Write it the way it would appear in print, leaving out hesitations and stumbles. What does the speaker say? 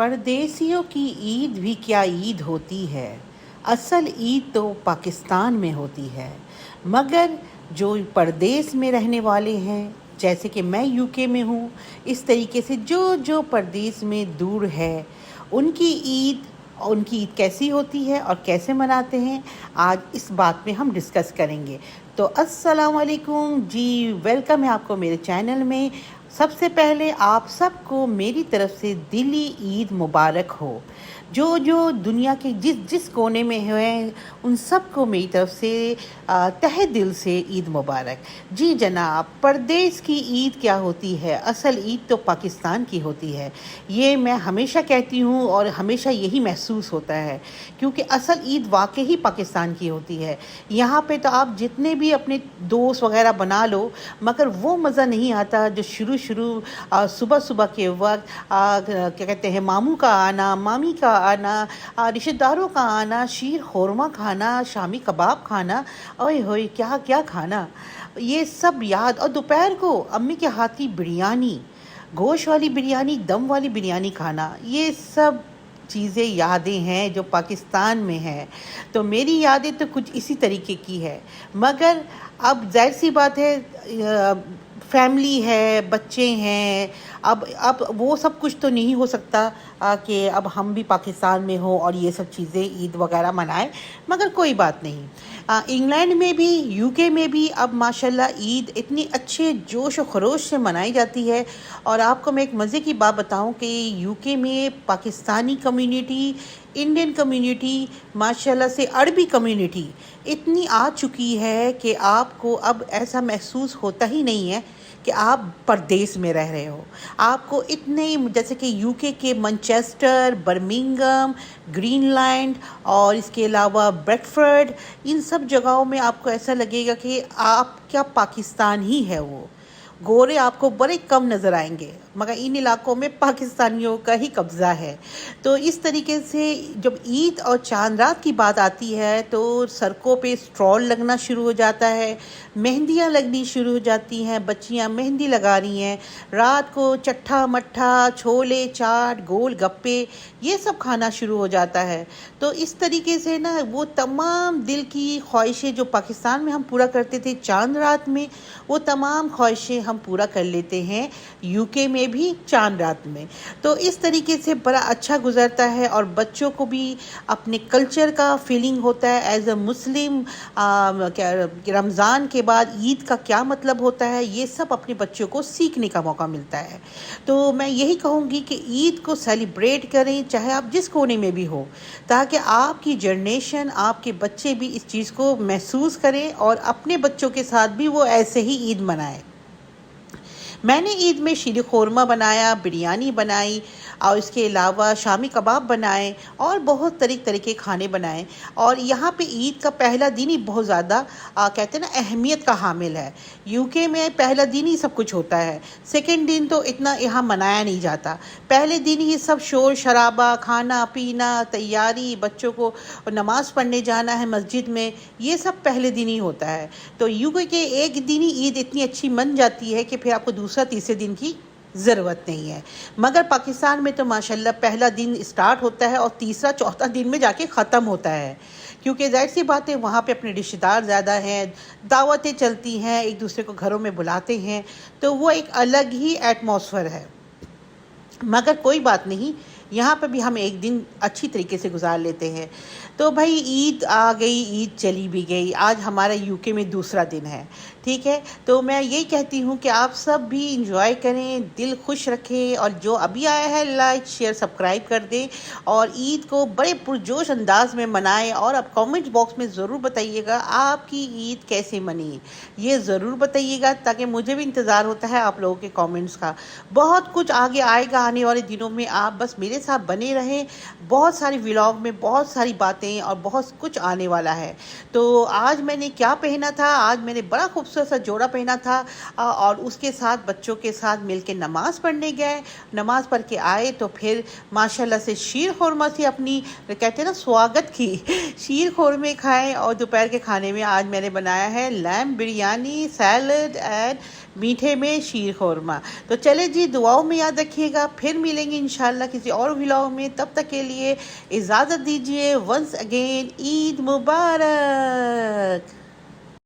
پردیسیوں کی عید بھی کیا عید ہوتی ہے؟ اصل عید تو پاکستان میں ہوتی ہے، مگر جو پردیس میں رہنے والے ہیں، جیسے کہ میں یو کے میں ہوں، اس طریقے سے جو پردیس میں دور ہے، ان کی عید کیسی ہوتی ہے اور کیسے مناتے ہیں، آج اس بات میں ہم ڈسکس کریں گے۔ تو السلام علیکم جی، ویلکم ہے آپ کو میرے چینل میں۔ سب سے پہلے آپ سب کو میری طرف سے دلی عید مبارک ہو۔ جو دنیا کے جس کونے میں ہیں، ان سب کو میری طرف سے تہہ دل سے عید مبارک۔ جی جناب، پردیس کی عید کیا ہوتی ہے؟ اصل عید تو پاکستان کی ہوتی ہے۔ یہ میں ہمیشہ کہتی ہوں اور ہمیشہ یہی محسوس ہوتا ہے، کیونکہ اصل عید واقعی پاکستان کی ہوتی ہے۔ یہاں پہ تو آپ جتنے بھی اپنے دوست وغیرہ بنا لو، مگر وہ مزہ نہیں آتا جو شروع صبح کے وقت کیا کہتے ہیں، ماموں کا آنا، مامی کا آنا، رشتہ داروں کا آنا، شیر خورما کھانا، شامی کباب کھانا، اوئے ہوئے کیا کیا کھانا، یہ سب یاد۔ اور دوپہر کو امی کے ہاتھ کی بریانی، گوشت والی بریانی، دم والی بریانی کھانا، یہ سب چیزیں یادیں ہیں جو پاکستان میں ہیں۔ تو میری یادیں تو کچھ اسی طریقے کی ہے، مگر اب ظاہر سی بات ہے، فیملی ہے، بچے ہیں، اب وہ سب کچھ تو نہیں ہو سکتا کہ اب ہم بھی پاکستان میں ہوں اور یہ سب چیزیں عید وغیرہ منائیں، مگر کوئی بات نہیں۔ انگلینڈ میں بھی، یو کے میں بھی اب ماشاءاللہ عید اتنی اچھے جوش و خروش سے منائی جاتی ہے۔ اور آپ کو میں ایک مزے کی بات بتاؤں کہ یو کے میں پاکستانی کمیونٹی، انڈین کمیونٹی، ماشاءاللہ سے عربی کمیونٹی اتنی آ چکی ہے کہ آپ کو اب ایسا محسوس ہوتا ہی نہیں ہے کہ آپ پردیس میں رہ رہے ہو۔ آپ کو اتنے، جیسے کہ یو کے منچسٹر، برمنگم، گرین لینڈ اور اس کے علاوہ بریڈفورڈ، ان سب جگہوں میں آپ کو ایسا لگے گا کہ آپ کیا پاکستان ہی ہے۔ وہ گورے آپ کو بڑے کم نظر آئیں گے، مگر ان علاقوں میں پاکستانیوں کا ہی قبضہ ہے۔ تو اس طریقے سے جب عید اور چاند رات کی بات آتی ہے تو سڑکوں پہ اسٹال لگنا شروع ہو جاتا ہے، مہندیاں لگنی شروع ہو جاتی ہیں، بچیاں مہندی لگا رہی ہیں، رات کو چٹھا مٹھا، چھولے چاٹ، گول گپے، یہ سب کھانا شروع ہو جاتا ہے۔ تو اس طریقے سے نا، وہ تمام دل کی خواہشیں جو پاکستان میں ہم پورا کرتے تھے چاند رات میں، وہ تمام خواہشیں ہم پورا کر لیتے ہیں یو کے میں بھی چاند رات میں۔ تو اس طریقے سے بڑا اچھا گزرتا ہے، اور بچوں کو بھی اپنے کلچر کا فیلنگ ہوتا ہے ایز اے مسلم۔ رمضان کے بعد عید کا کیا مطلب ہوتا ہے، یہ سب اپنے بچوں کو سیکھنے کا موقع ملتا ہے۔ تو میں یہی کہوں گی کہ عید کو سیلیبریٹ کریں، چاہے آپ جس کونے میں بھی ہو، تاکہ آپ کی جنریشن، آپ کے بچے بھی اس چیز کو محسوس کریں اور اپنے بچوں کے ساتھ بھی وہ ایسے ہی عید منائیں۔ میں نے عید میں شیر خورما بنایا، بریانی بنائی، اور اس کے علاوہ شامی کباب بنائے اور بہت طرح کے کھانے بنائے۔ اور یہاں پہ عید کا پہلا دن ہی بہت زیادہ کہتے ہیں نا اہمیت کا حامل ہے۔ یو کے میں پہلا دن ہی سب کچھ ہوتا ہے، سیکنڈ دن تو اتنا یہاں منایا نہیں جاتا۔ پہلے دن ہی سب شور شرابہ، کھانا پینا، تیاری، بچوں کو نماز پڑھنے جانا ہے مسجد میں، یہ سب پہلے دن ہی ہوتا ہے۔ تو یو کے ایک دن ہی عید اتنی اچھی من جاتی ہے کہ پھر آپ کو دوسرا تیسرے دن کی ضرورت نہیں ہے۔ مگر پاکستان میں تو ماشاءاللہ پہلا دن اسٹارٹ ہوتا ہے اور تیسرا چوتھا دن میں جا کے ختم ہوتا ہے، کیونکہ ظاہر سی بات ہے وہاں پہ اپنے رشتہ دار زیادہ ہیں، دعوتیں چلتی ہیں، ایک دوسرے کو گھروں میں بلاتے ہیں، تو وہ ایک الگ ہی ایٹماسفیئر ہے۔ مگر کوئی بات نہیں، یہاں پہ بھی ہم ایک دن اچھی طریقے سے گزار لیتے ہیں۔ تو بھائی عید آ گئی، عید چلی بھی گئی، آج ہمارا یو کے میں دوسرا دن ہے، ٹھیک ہے۔ تو میں یہی کہتی ہوں کہ آپ سب بھی انجوائے کریں، دل خوش رکھیں، اور جو ابھی آیا ہے لائک شیئر سبسکرائب کر دیں، اور عید کو بڑے پرجوش انداز میں منائیں۔ اور اب کامنٹ باکس میں ضرور بتائیے گا آپ کی عید کیسے منی، یہ ضرور بتائیے گا، تاکہ مجھے بھی انتظار ہوتا ہے آپ لوگوں کے کامنٹس کا۔ بہت کچھ آگے آئے گا آنے والے دنوں میں، آپ بس میرے ساتھ بنے رہیں، بہت ساری ولاگ میں بہت ساری باتیں اور بہت کچھ آنے والا ہے۔ تو آج میں نے کیا پہنا تھا، آج میں نے بڑا خوبصورت خوبصورت سا جوڑا پہنا تھا اور اس کے ساتھ بچوں کے ساتھ مل کے نماز پڑھنے گئے. نماز پڑھ کے آئے تو پھر ماشاءاللہ سے شیر خورمہ سے اپنی کہتے ہیں نا سواگت کی. شیر خورمے کھائے اور دوپہر کے کھانے میں آج میں نے بنایا ہے لیمب بریانی، سیلڈ اینڈ میٹھے میں شیر خورمہ. تو چلے جی، دعاؤں میں یاد رکھیے گا. پھر ملیں گے انشاءاللہ کسی اور ولاگ میں. تب تک کے لیے اجازت دیجیے. ونس اگین عید مبارک.